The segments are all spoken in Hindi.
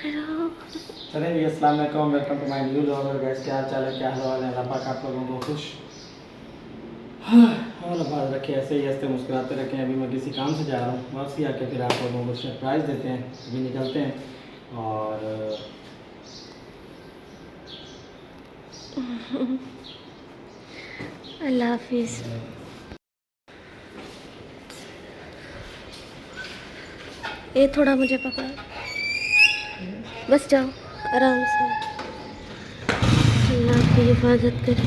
चलें जी, अस्सलाम वालेकुम, welcome to my new vlog. Guys क्या हाल चाल है, क्या हाल है? अल्लाह पाक आप लोगों को खुश और आबाद रखे, ऐसे ही हंसते मुस्कुराते रखें। अभी मैं किसी काम से जा रहा हूँ, वापसी आके फिर आप लोगों को सरप्राइज़ देते हैं। अभी निकलते हैं और अल्लाह हाफिज़। ये थोड़ा मुझे पकड़, बस जाओ आराम से, अल्लाह आपकी हिफाजत करे।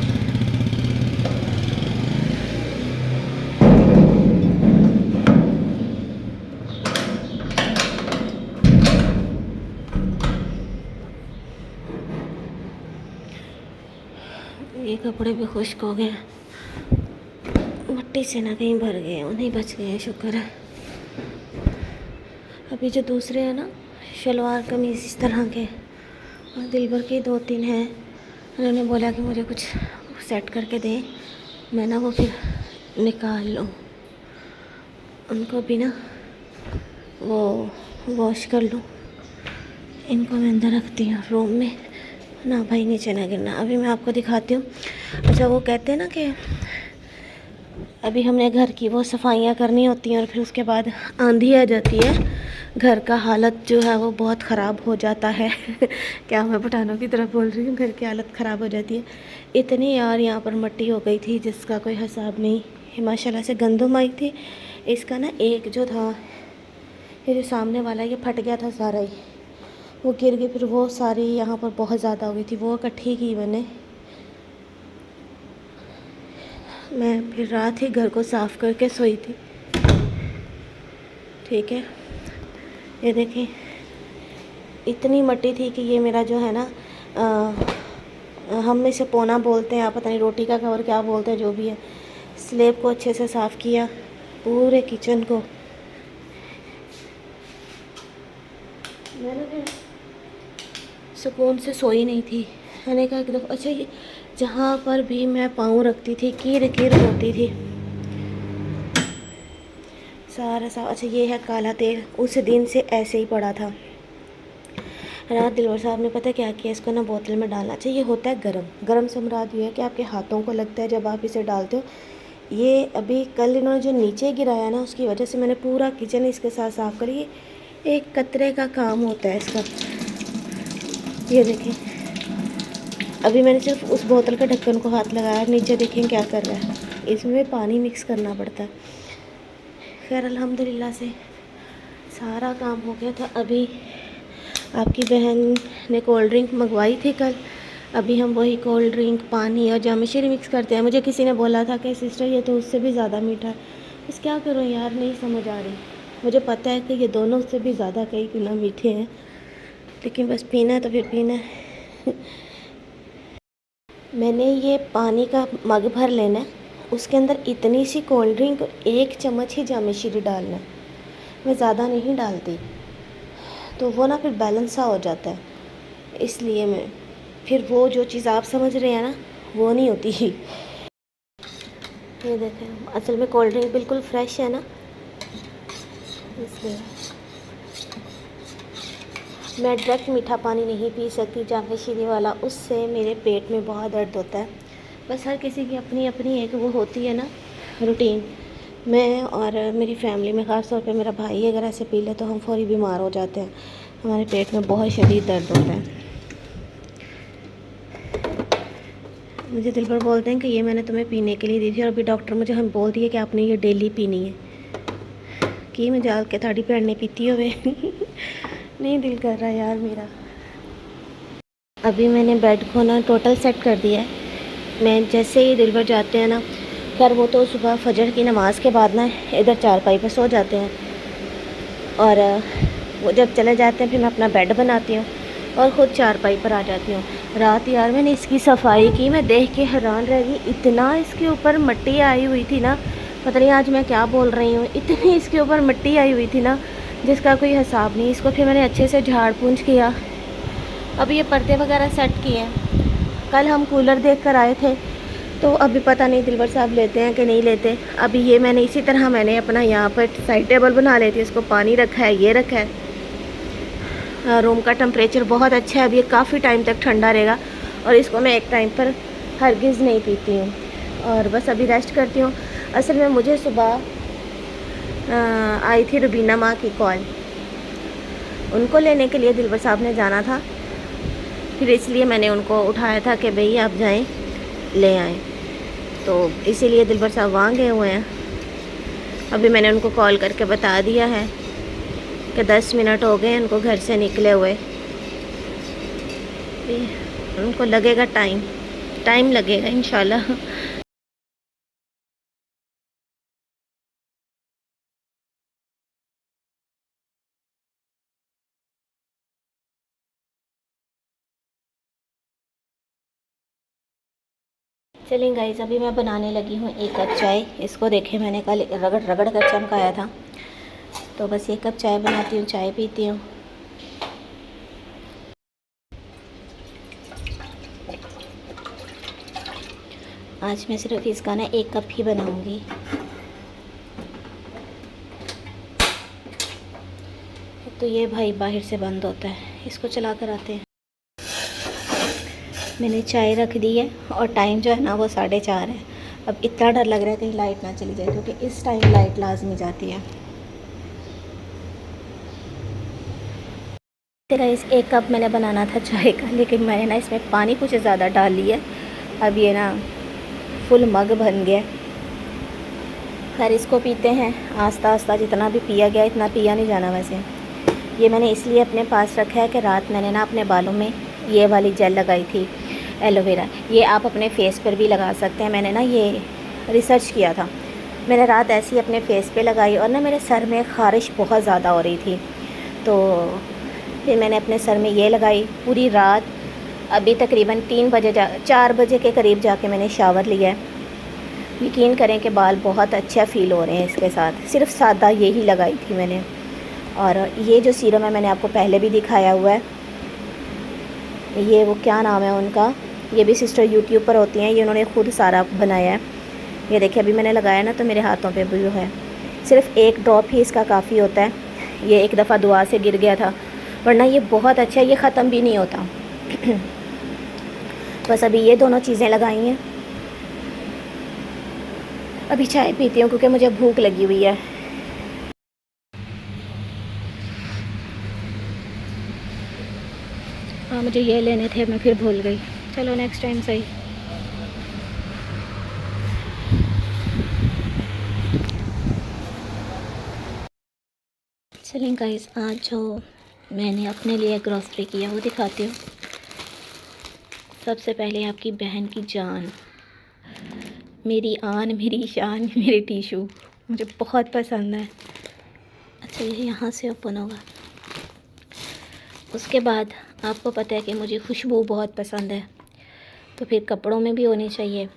ये कपड़े भी खुश्क हो गए, मिट्टी से ना कहीं भर गए, उन्हीं बच गए, शुक्र है। अभी जो दूसरे हैं ना शलवार कमीज़ इस तरह के, और दिलबर के 2-3 हैं, उन्होंने बोला कि मुझे कुछ सेट करके दें, मैं ना वो फिर निकाल लूँ, उनको भी ना वो वॉश कर लूँ। इनको मैं अंदर रखती हूँ रूम में ना, भाई नीचे ना गिरना। अभी मैं आपको दिखाती हूँ। अच्छा, वो कहते हैं ना कि अभी हमने घर की वो सफाइयाँ करनी होती हैं और फिर उसके बाद आंधी आ जाती है, घर का हालत जो है वो बहुत ख़राब हो जाता है। क्या मैं पठानों की तरफ बोल रही हूँ, घर की हालत ख़राब हो जाती है। इतनी यार यहाँ पर मिट्टी हो गई थी जिसका कोई हिसाब नहीं। माशाल्लाह से गंदम आई थी। इसका ना एक जो था, ये जो सामने वाला, ये फट गया था सारा ही, वो गिर गई। फिर वो सारी यहाँ पर बहुत ज़्यादा हो गई थी, वो इकट्ठी की मैंने। मैं फिर रात ही घर को साफ़ करके सोई थी। ठीक है, ये देखें, इतनी मिट्टी थी कि ये मेरा जो है ना हम में से पोना बोलते हैं, आप पता नहीं रोटी का कवर क्या बोलते हैं, जो भी है, स्लेब को अच्छे से साफ़ किया, पूरे किचन को। मैंने फिर सुकून से सोई नहीं थी। मैंने कहा कि दफ़ा, अच्छा, ये जहाँ पर भी मैं पाँव रखती थी कीर कीर होती थी सारा सा। अच्छा, ये है काला तेल, उस दिन से ऐसे ही पड़ा था। रात दिलवर साहब ने पता क्या किया, इसको ना बोतल में डालना चाहिए। ये होता है गरम, गरम से मुराद ये है कि आपके हाथों को लगता है जब आप इसे डालते हो। ये अभी कल इन्होंने जो नीचे गिराया ना, उसकी वजह से मैंने पूरा किचन इसके साथ साफ़ करी। एक कतरे का काम होता है इसका। ये देखें, अभी मैंने सिर्फ उस बोतल के ढक्कन को हाथ लगाया, नीचे देखें क्या कर रहा है, इसमें पानी मिक्स करना पड़ता है। खैर अल्हम्दुलिल्लाह से सारा काम हो गया था। अभी आपकी बहन ने कोल्ड ड्रिंक मंगवाई थी कल, अभी हम वही कोल्ड ड्रिंक, पानी और जामशरी मिक्स करते हैं। मुझे किसी ने बोला था कि सिस्टर ये तो उससे भी ज़्यादा मीठा है। बस क्या करूँ यार, नहीं समझ आ रही। मुझे पता है कि ये दोनों उससे भी ज़्यादा कई गुना मीठे हैं, लेकिन बस पीना है तो फिर पीना है। मैंने ये पानी का मग भर लेना है, उसके अंदर इतनी सी कोल्ड ड्रिंक, 1 चम्मच ही जामशरी डालना है, मैं ज़्यादा नहीं डालती, तो वो ना फिर बैलेंस सा हो जाता है। इसलिए मैं फिर वो जो चीज़ आप समझ रहे हैं ना, वो नहीं होती ही। ये देखें, असल में कोल्ड ड्रिंक बिल्कुल फ्रेश है ना, इसलिए मैं डायरेक्ट मीठा पानी नहीं पी सकती, जामशरी वाला, उससे मेरे पेट में बहुत दर्द होता है। बस हर किसी की अपनी अपनी एक वो होती है ना रूटीन। मैं और मेरी फैमिली में, ख़ास तौर पे मेरा भाई अगर ऐसे पी ले तो हम फौरी बीमार हो जाते हैं, हमारे पेट में बहुत शदीद दर्द होता है। मुझे दिल पर बोलते हैं कि ये मैंने तुम्हें पीने के लिए दी थी, और अभी डॉक्टर मुझे हम बोल दिए कि आपने ये डेली पीनी है। कि मैं जाल के थाड़ी पैर ने पीती हुए नहीं दिल कर रहा यार मेरा। अभी मैंने बेड को ना टोटल सेट कर दिया है। मैं जैसे ही दिल भर जाते हैं ना, खैर वो तो सुबह फजर की नमाज़ के बाद ना इधर चारपाई पे सो जाते हैं, और वो जब चले जाते हैं फिर मैं अपना बेड बनाती हूँ और ख़ुद चारपाई पर आ जाती हूँ। रात यार मैंने इसकी सफाई की, मैं देख के हैरान रह गई, इतना इसके ऊपर मिट्टी आई हुई थी ना, पता नहीं आज मैं क्या बोल रही हूँ, इतनी इसके ऊपर मिट्टी आई हुई थी ना जिसका कोई हिसाब नहीं। इसको फिर मैंने अच्छे से झाड़ पूंछ किया। अब ये पर्दे वगैरह सेट किए हैं। कल हम कूलर देख कर आए थे, तो अभी पता नहीं दिलबर साहब लेते हैं कि नहीं लेते। अभी ये मैंने इसी तरह मैंने अपना यहाँ पर साइड टेबल बना लेती है, इसको पानी रखा है, ये रखा है। रूम का टेम्परेचर बहुत अच्छा है, अब ये काफ़ी टाइम तक ठंडा रहेगा। और इसको मैं एक टाइम पर हरगिज़ नहीं पीती हूँ और बस अभी रेस्ट करती हूँ। असल में मुझे सुबह आई थी रुबीना माँ की कॉल, उनको लेने के लिए दिलबर साहब ने जाना था, फिर इसलिए मैंने उनको उठाया था कि भई आप जाएं ले आएं, तो इसीलिए दिलबर साहब वहाँ गए हुए हैं। अभी मैंने उनको कॉल करके बता दिया है कि 10 मिनट हो गए उनको घर से निकले हुए। उनको लगेगा टाइम लगेगा इंशाल्लाह। चलिए गाइस, अभी मैं बनाने लगी हूँ 1 कप चाय। इसको देखें, मैंने कल रगड़ रगड़ कर चमकाया था, तो बस 1 कप चाय बनाती हूँ, चाय पीती हूँ। आज मैं सिर्फ इसका ना 1 कप ही बनाऊँगी। तो ये भाई बाहर से बंद होता है, इसको चला कर आते हैं। मैंने चाय रख दी है और टाइम जो है ना वो 4:30 है। अब इतना डर लग रहा है कहीं लाइट ना चली जाए, क्योंकि इस टाइम लाइट लाजमी जाती है। तेरा इस 1 कप मैंने बनाना था चाय का, लेकिन मैंने ना इसमें पानी कुछ ज़्यादा डाल लिया। अब ये ना फुल मग बन गया। खैर इसको पीते हैं आस्ता आस्ता, जितना भी पिया गया इतना पिया नहीं जाना। वैसे ये मैंने इसलिए अपने पास रखा है कि रात मैंने ना अपने बालों में ये वाली जेल लगाई थी एलोवेरा। ये आप अपने फेस पर भी लगा सकते हैं। मैंने ना ये रिसर्च किया था, मैंने रात ऐसे ही अपने फेस पे लगाई और ना मेरे सर में ख़ारिश बहुत ज़्यादा हो रही थी, तो फिर मैंने अपने सर में ये लगाई पूरी रात। अभी तकरीबन 4 बजे के करीब जाके मैंने शावर लिया है। यकीन करें कि बाल बहुत अच्छा फ़ील हो रहे हैं इसके साथ। सिर्फ सादा यही लगाई थी मैंने। और ये जो सीरम है मैंने आपको पहले भी दिखाया हुआ है, ये वो क्या नाम है उनका, ये भी सिस्टर यूट्यूब पर होती हैं, ये उन्होंने ख़ुद सारा बनाया है। ये देखिए अभी मैंने लगाया ना तो मेरे हाथों पे भी है। सिर्फ 1 ड्रॉप ही इसका काफ़ी होता है। ये एक दफ़ा दुआ से गिर गया था, वरना ये बहुत अच्छा है, ये ख़त्म भी नहीं होता। बस अभी ये दोनों चीज़ें लगाई हैं। अभी चाय पीती हूँ क्योंकि मुझे भूख लगी हुई है। हाँ मुझे ये लेने थे, मैं फिर भूल गई। चलो नेक्स्ट टाइम सही। चलिए गाइस, आज जो मैंने अपने लिए ग्रॉसरी किया वो दिखाती हूँ। सबसे पहले आपकी बहन की जान, मेरी आन, मेरी शान, मेरी टिशू मुझे बहुत पसंद है। अच्छा ये यहाँ से ओपन होगा। उसके बाद आपको पता है कि मुझे खुशबू बहुत पसंद है, तो फिर कपड़ों में भी होनी चाहिए।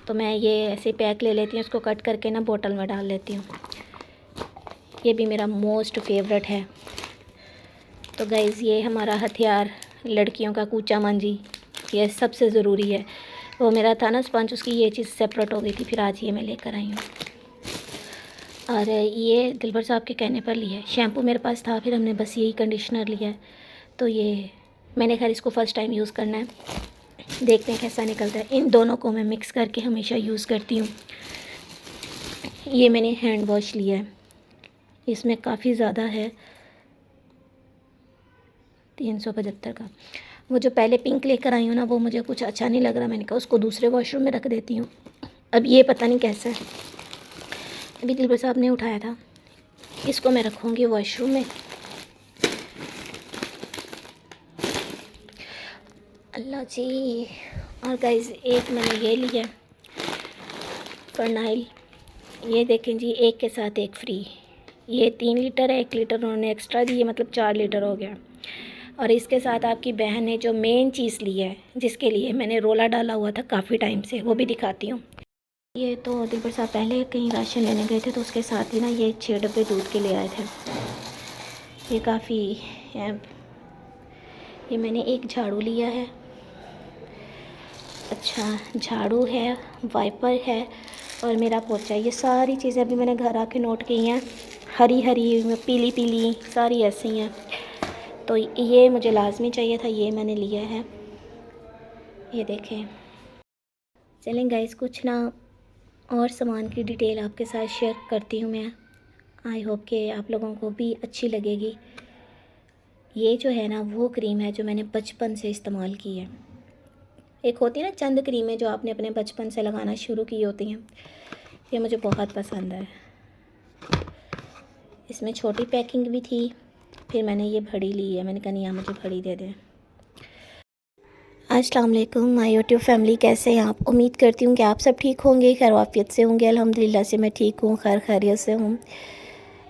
तो मैं ये ऐसे पैक ले लेती हूँ, इसको कट करके ना बोतल में डाल लेती हूँ। ये भी मेरा मोस्ट फेवरेट है। तो गाइज़ ये हमारा हथियार, लड़कियों का कूचा मांझी, ये सबसे ज़रूरी है। वो मेरा था ना स्पंज, उसकी ये चीज़ सेपरेट हो गई थी, फिर आज ये मैं लेकर आई हूँ। और ये दिलबर साहब के कहने पर लिया है। शैम्पू मेरे पास था, फिर हमने बस यही कंडीशनर लिया है। तो ये मैंने खैर इसको फ़र्स्ट टाइम यूज़ करना है, देखते हैं कैसा निकलता है। इन दोनों को मैं मिक्स करके हमेशा यूज़ करती हूँ। ये मैंने हैंड वॉश लिया है, इसमें काफ़ी ज़्यादा है, 375 का। वो जो पहले पिंक लेकर आई हूँ ना, वो मुझे कुछ अच्छा नहीं लग रहा, मैंने कहा उसको दूसरे वॉशरूम में रख देती हूँ। अब ये पता नहीं कैसा है, अभी दिलबर साहब ने उठाया था, इसको मैं रखूँगी वॉशरूम में। अल्लाह जी। और गाइस एक मैंने ये लिया फरनाइल, ये देखें जी, एक के साथ एक फ्री। ये 3 लीटर है, 1 लीटर उन्होंने एक्स्ट्रा दिए, मतलब 4 लीटर हो गया। और इसके साथ आपकी बहन ने जो मेन चीज़ ली है, जिसके लिए मैंने रोला डाला हुआ था काफ़ी टाइम से, वो भी दिखाती हूँ। ये तो दिलबर साहब पहले कहीं राशन लेने गए थे, तो उसके साथ ही ना ये 6 डब्बे दूध के ले आए थे। ये काफ़ी है। ये मैंने एक झाड़ू लिया है, अच्छा झाड़ू है, वाइपर है और मेरा पोछा। ये सारी चीज़ें अभी मैंने घर आके नोट की हैं, हरी हरी पीली पीली सारी ऐसी हैं। तो ये मुझे लाजमी चाहिए था, ये मैंने लिया है। ये देखें। चलें गाइस, कुछ ना और सामान की डिटेल आपके साथ शेयर करती हूँ मैं। आई होप कि आप लोगों को भी अच्छी लगेगी। ये जो है ना वो क्रीम है जो मैंने बचपन से इस्तेमाल की है। एक होती है ना चंद क्रीमें जो आपने अपने बचपन से लगाना शुरू की होती हैं, ये मुझे बहुत पसंद है। इसमें छोटी पैकिंग भी थी, फिर मैंने ये बड़ी ली है। मैंने कहा नहीं, मुझे बड़ी दे दें। अस्सलाम वालेकुम माय यूट्यूब फैमिली, कैसे हैं आप? उम्मीद करती हूँ कि आप सब ठीक होंगे, खैर वाफियत से होंगे। अल्हम्दुलिल्लाह से मैं ठीक हूँ, खैर खैरियत से हूँ।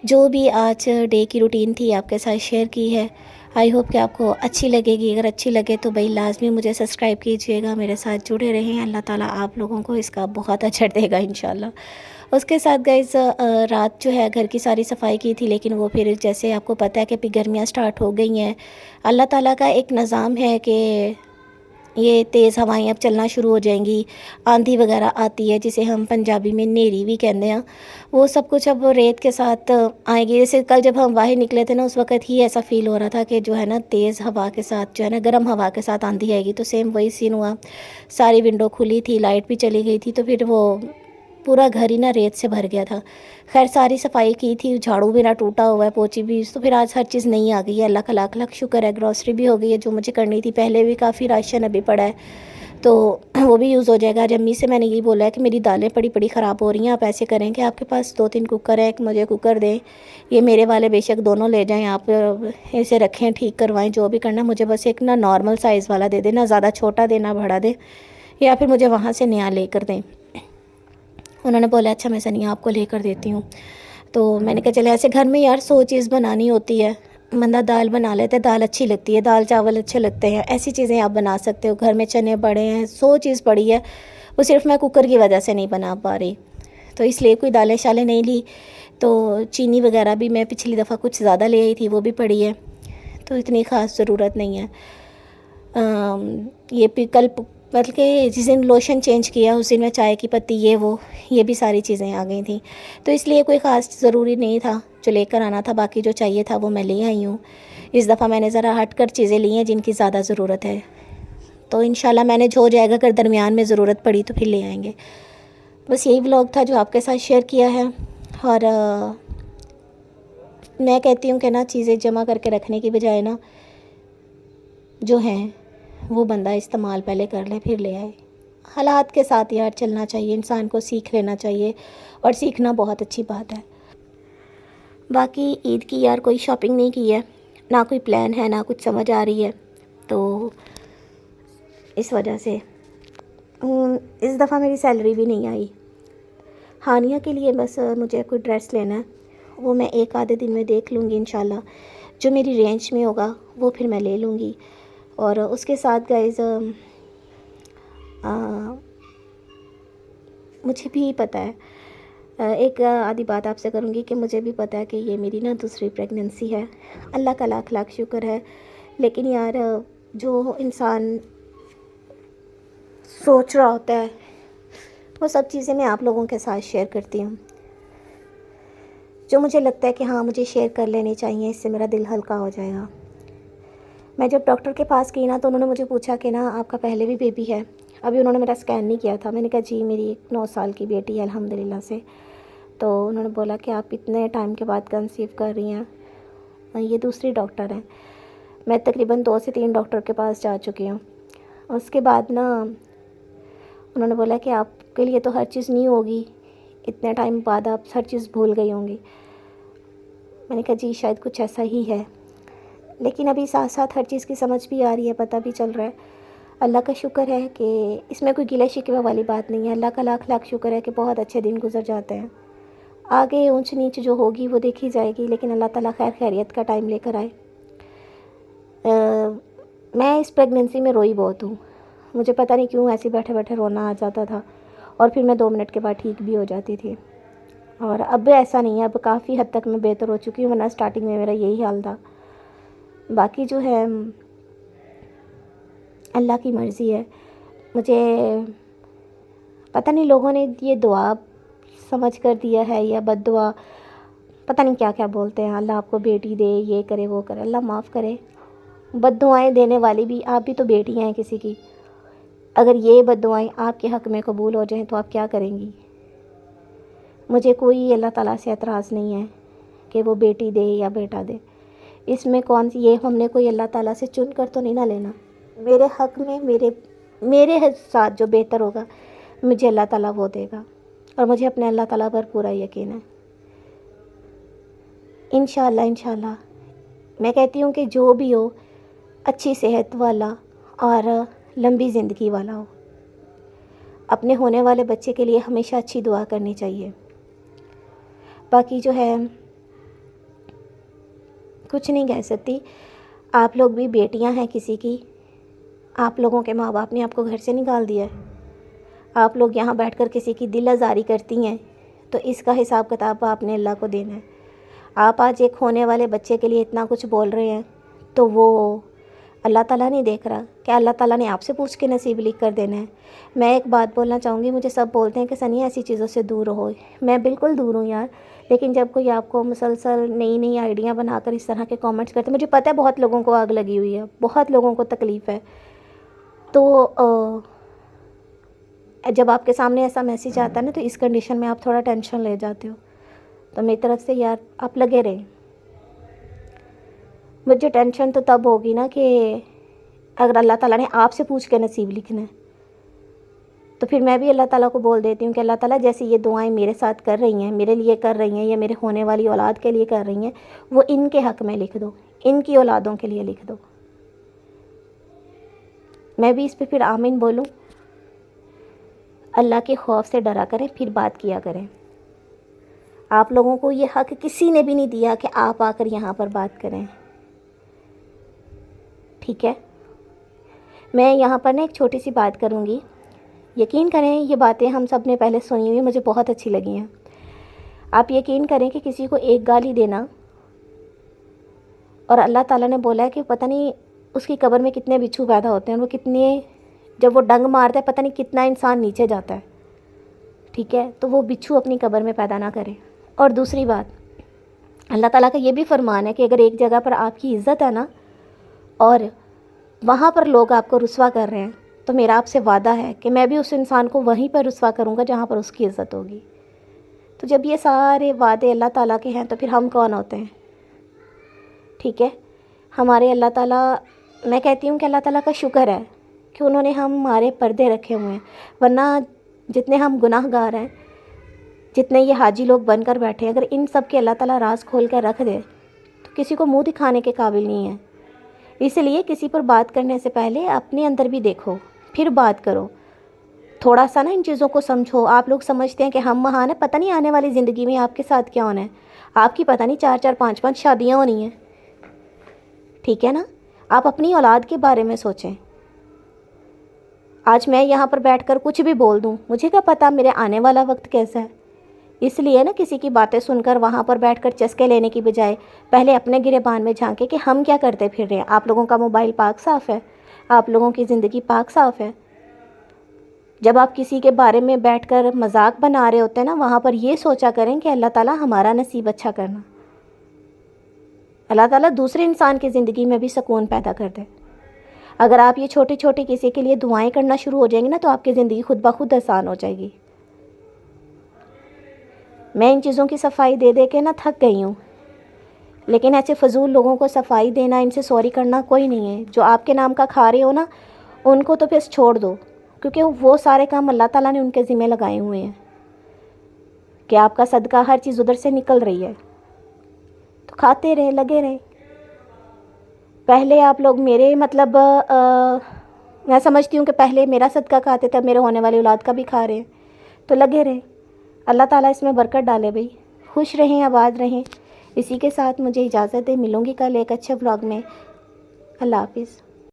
जो भी आज डे की रूटीन थी आपके साथ शेयर की है। आई होप कि आपको अच्छी लगेगी। अगर अच्छी लगे तो भाई लाजमी मुझे सब्सक्राइब कीजिएगा, मेरे साथ जुड़े रहें। अल्लाह ताला आप लोगों को इसका बहुत अजर देगा इंशाल्लाह। उसके साथ गाइस, रात जो है घर की सारी सफाई की थी, लेकिन वो फिर जैसे आपको पता है कि गर्मियाँ स्टार्ट हो गई हैं। अल्लाह ताला का एक निज़ाम है कि ये तेज़ हवाएं अब चलना शुरू हो जाएंगी, आंधी वगैरह आती है जिसे हम पंजाबी में नेरी भी कहते हैं। वो सब कुछ अब रेत के साथ आएगी। जैसे कल जब हम बाहर निकले थे ना, उस वक़्त ही ऐसा फ़ील हो रहा था कि जो है ना तेज़ हवा के साथ जो है ना गर्म हवा के साथ आंधी आएगी। तो सेम वही सीन हुआ। सारी विंडो खुली थी, लाइट भी चली गई थी, तो फिर वो पूरा घर ही ना रेत से भर गया था। खैर सारी सफाई की थी, झाड़ू भी ना टूटा हुआ है, पोची भी। तो फिर आज हर चीज़ नई आ गई है, अल्लाह का लाख लाख शुक्र है। ग्रॉसरी भी हो गई है जो मुझे करनी थी। पहले भी काफ़ी राशन अभी पड़ा है, तो वो भी यूज़ हो जाएगा। आज अम्मी से मैंने यही बोला है कि मेरी दालें पड़ी ख़राब हो रही हैं, आप ऐसे करें कि आपके पास 2-3 कुकर है, एक मुझे कुकर दें, ये मेरे वाले बेशक दोनों ले जाएं, आप इसे रखें, ठीक करवाएं, जो भी करना। मुझे बस एक ना नॉर्मल साइज़ वाला दे देना, ज़्यादा छोटा देना बड़ा दे, या फिर मुझे वहाँ से नया लेकर दें। उन्होंने बोला अच्छा मैं सनिया आपको लेकर देती हूँ। तो मैंने कहा चले, ऐसे घर में यार 100 चीज़ बनानी होती है, बंदा दाल बना लेता है, दाल अच्छी लगती है, दाल चावल अच्छे लगते हैं, ऐसी चीज़ें आप बना सकते हो। घर में चने बड़े हैं, 100 चीज़ पड़ी है, वो सिर्फ मैं कुकर की वजह से नहीं बना पा रही। तो इसलिए कोई दालें शालें नहीं ली। तो चीनी वगैरह भी मैं पिछली दफ़ा कुछ ज़्यादा ले आई थी, वो भी पड़ी है, तो इतनी ख़ास ज़रूरत नहीं है। ये कल बल्कि जिस दिन लोशन चेंज किया उस दिन मैं चाय की पत्ती ये भी सारी चीज़ें आ गई थी। तो इसलिए कोई ख़ास ज़रूरी नहीं था जो लेकर आना था, बाकी जो चाहिए था वो मैं ले आई हूँ। इस दफ़ा मैंने ज़रा हट कर चीज़ें ली हैं जिनकी ज़्यादा ज़रूरत है, तो इंशाल्लाह मैनेज हो जाएगा। अगर दरमियान में ज़रूरत पड़ी तो फिर ले आएंगे। बस यही व्लॉग था जो आपके साथ शेयर किया है। और मैं कहती हूँ कि ना चीज़ें जमा करके रखने की बजाय ना जो हैं वो बंदा इस्तेमाल पहले कर ले फिर ले आए। हालात के साथ यार चलना चाहिए, इंसान को सीख लेना चाहिए, और सीखना बहुत अच्छी बात है। बाकी ईद की यार कोई शॉपिंग नहीं की है, ना कोई प्लान है, ना कुछ समझ आ रही है। तो इस वजह से इस दफ़ा मेरी सैलरी भी नहीं आई। हानिया के लिए बस मुझे कोई ड्रेस लेना है, वो मैं एक आधे दिन में देख लूँगी इंशाल्लाह। जो मेरी रेंज में होगा वो फिर मैं ले लूँगी। और उसके साथ गाइज़ मुझे भी पता है, एक आधी बात आपसे करूँगी कि मुझे भी पता है कि ये मेरी ना दूसरी प्रेगनेंसी है। अल्लाह का लाख लाख शुक्र है। लेकिन यार जो इंसान सोच रहा होता है वो सब चीज़ें मैं आप लोगों के साथ शेयर करती हूँ, जो मुझे लगता है कि हाँ मुझे शेयर कर लेनी चाहिए, इससे मेरा दिल हल्का हो जाएगा। मैं जब डॉक्टर के पास गई ना, तो उन्होंने मुझे पूछा कि ना आपका पहले भी बेबी है? अभी उन्होंने मेरा स्कैन नहीं किया था। मैंने कहा जी मेरी 9 साल की बेटी है अल्हम्दुलिल्लाह से। तो उन्होंने बोला कि आप इतने टाइम के बाद कंसीव कर रही हैं। ये दूसरी डॉक्टर हैं, मैं तकरीबन 2 से 3 डॉक्टर के पास जा चुकी हूँ। उसके बाद ना उन्होंने बोला कि आपके लिए तो हर चीज़ न्यू होगी, इतने टाइम बाद आप हर चीज़ भूल गई होंगी। मैंने कहा जी शायद कुछ ऐसा ही है, लेकिन अभी साथ साथ हर चीज़ की समझ भी आ रही है, पता भी चल रहा है। अल्लाह का शुक्र है कि इसमें कोई गिला शिकवा वाली बात नहीं है। अल्लाह का लाख लाख शुक्र है कि बहुत अच्छे दिन गुजर जाते हैं। आगे ऊंच नीच जो होगी वो देखी जाएगी, लेकिन अल्लाह ताला खैर खैरियत का टाइम लेकर आए। मैं इस प्रेगनेंसी में रोई बहुत हूँ। मुझे पता नहीं क्यों ऐसे बैठे बैठे रोना आ जाता था, और फिर मैं 2 मिनट के बाद ठीक भी हो जाती थी। और अब ऐसा नहीं है, अब काफ़ी हद तक मैं बेहतर हो चुकी हूँ, वरना स्टार्टिंग में मेरा यही हाल था। बाकी जो है अल्लाह की मर्ज़ी है। मुझे पता नहीं लोगों ने ये दुआ समझ कर दिया है या बद्दुआ, पता नहीं क्या क्या बोलते हैं। अल्लाह आपको बेटी दे, ये करे वो करे, अल्लाह माफ़ करे। बद्दुआएं देने वाली भी आप भी तो बेटियां हैं किसी की। अगर ये बद्दुआएं आपके हक़ में कबूल हो जाएं तो आप क्या करेंगी? मुझे कोई अल्लाह ताला से एतराज़ नहीं है कि वो बेटी दे या बेटा दे। इसमें कौन सी ये हमने कोई अल्लाह ताला से चुन कर तो नहीं ना लेना। मेरे हक़ में मेरे साथ जो बेहतर होगा मुझे अल्लाह ताला वो देगा, और मुझे अपने अल्लाह ताला पर पूरा यकीन है। इंशाअल्लाह मैं कहती हूँ कि जो भी हो अच्छी सेहत वाला और लंबी ज़िंदगी वाला हो। अपने होने वाले बच्चे के लिए हमेशा अच्छी दुआ करनी चाहिए। बाकी जो है कुछ नहीं कह सकती। आप लोग भी बेटियां हैं किसी की। आप लोगों के माँ बाप ने आपको घर से निकाल दिया है। आप लोग यहाँ बैठकर किसी की दिल आज़ारी करती हैं, तो इसका हिसाब किताब आपने अल्लाह को देना है। आप आज एक होने वाले बच्चे के लिए इतना कुछ बोल रहे हैं, तो वो अल्लाह ताला नहीं देख रहा? क्या अल्लाह ताला ने आपसे पूछ के नसीब लिख कर देना है? मैं एक बात बोलना चाहूँगी। मुझे सब बोलते हैं कि सनिया ऐसी चीज़ों से दूर रहो। मैं बिल्कुल दूर हूँ यार, लेकिन जब कोई आपको मुसलसल नई नई आइडिया बनाकर इस तरह के कमेंट्स करते हैं, मुझे पता है बहुत लोगों को आग लगी हुई है, बहुत लोगों को तकलीफ़ है, तो जब आपके सामने ऐसा मैसेज आता है ना, तो इस कंडीशन में आप थोड़ा टेंशन ले जाते हो। तो मेरी तरफ से यार आप लगे रहें। मुझे टेंशन तो तब होगी ना कि अगर अल्लाह ताला ने आपसे पूछ के नसीब लिखना है, तो फिर मैं भी अल्लाह ताला को बोल देती हूँ कि अल्लाह ताला जैसे ये दुआएं मेरे साथ कर रही हैं, मेरे लिए कर रही हैं, या मेरे होने वाली औलाद के लिए कर रही हैं, वो इनके हक़ में लिख दो, इनकी औलादों के लिए लिख दो। मैं भी इस पर फिर आमीन बोलूँ। अल्लाह के खौफ से डरा करें, फिर बात किया करें। आप लोगों को ये हक़ किसी ने भी नहीं दिया कि आप आकर यहाँ पर बात करें, ठीक है? मैं यहाँ पर ना एक छोटी सी बात करूँगी। यकीन करें ये बातें हम सब ने पहले सुनी हुई, मुझे बहुत अच्छी लगी हैं। आप यकीन करें कि किसी को एक गाली देना, और अल्लाह ताला ने बोला है कि पता नहीं उसकी कब्र में कितने बिच्छू पैदा होते हैं, वो कितने, जब वो डंग मारता है पता नहीं कितना इंसान नीचे जाता है, ठीक है? तो वो बिच्छू अपनी कब्र में पैदा ना करे। और दूसरी बात, अल्लाह ताला का ये भी फरमान है कि अगर एक जगह पर आपकी इज़्ज़त है ना, और वहाँ पर लोग आपको रुस्वा कर रहे हैं, तो मेरा आपसे वादा है कि मैं भी उस इंसान को वहीं पर रुस्वा करूँगा जहाँ पर उसकी इज़्ज़त होगी। तो जब ये सारे वादे अल्लाह ताला के हैं, तो फिर हम कौन होते हैं? ठीक है, हमारे अल्लाह ताला, मैं कहती हूँ कि अल्लाह ताला का शुक्र है कि उन्होंने हमारे पर्दे रखे हुए हैं, वरना जितने हम गुनाहगार हैं, जितने ये हाजी लोग बनकर बैठे हैं, अगर इन सब के अल्लाह ताला राज खोल कर रख दे तो किसी को मुंह दिखाने के काबिल नहीं है। इसलिए किसी पर बात करने से पहले अपने अंदर भी देखो, फिर बात करो। थोड़ा सा ना इन चीज़ों को समझो। आप लोग समझते हैं कि हम महान हैं, पता नहीं आने वाली ज़िंदगी में आपके साथ क्या होना है। आपकी पता नहीं 4-4 5-5 शादियाँ होनी हैं, ठीक है ना? आप अपनी औलाद के बारे में सोचें। आज मैं यहाँ पर बैठकर कुछ भी बोल दूँ, मुझे क्या पता मेरे आने वाला वक्त कैसा है। इसलिए ना किसी की बातें सुनकर वहाँ पर बैठकर चस्के लेने की बजाय पहले अपने गिरेबान में झांके कि हम क्या करते फिर रहे हैं। आप लोगों का मोबाइल पाक साफ़ है, आप लोगों की ज़िंदगी पाक साफ़ है। जब आप किसी के बारे में बैठकर मजाक बना रहे होते हैं ना, वहाँ पर ये सोचा करें कि अल्लाह ताला हमारा नसीब अच्छा करना, अल्लाह ताला दूसरे इंसान की ज़िंदगी में भी सुकून पैदा कर दे। अगर आप ये छोटी छोटी किसी के लिए दुआएं करना शुरू हो जाएंगे ना, तो आपकी ज़िंदगी खुद ब खुद आसान हो जाएगी। मैं इन चीज़ों की सफाई दे दे के ना थक गई हूँ, लेकिन ऐसे फजूल लोगों को सफाई देना, इनसे सॉरी करना कोई नहीं है। जो आपके नाम का खा रहे हो ना, उनको तो फिर छोड़ दो, क्योंकि वो सारे काम अल्लाह ताला ने उनके ज़िम्मे लगाए हुए हैं कि आपका सदका हर चीज़ उधर से निकल रही है, तो खाते रहें, लगे रहें। पहले आप लोग मेरे मतलब मैं समझती हूँ कि पहले मेरा सदका खाते थे, मेरे होने वाली औलाद का भी खा रहे हैं, तो लगे रहें। अल्लाह ताला इसमें बरकत डाले भाई। खुश रहें, आबाद रहें। इसी के साथ मुझे इजाज़त है, मिलूँगी कल एक अच्छे व्लॉग में। अल्लाह हाफिज़।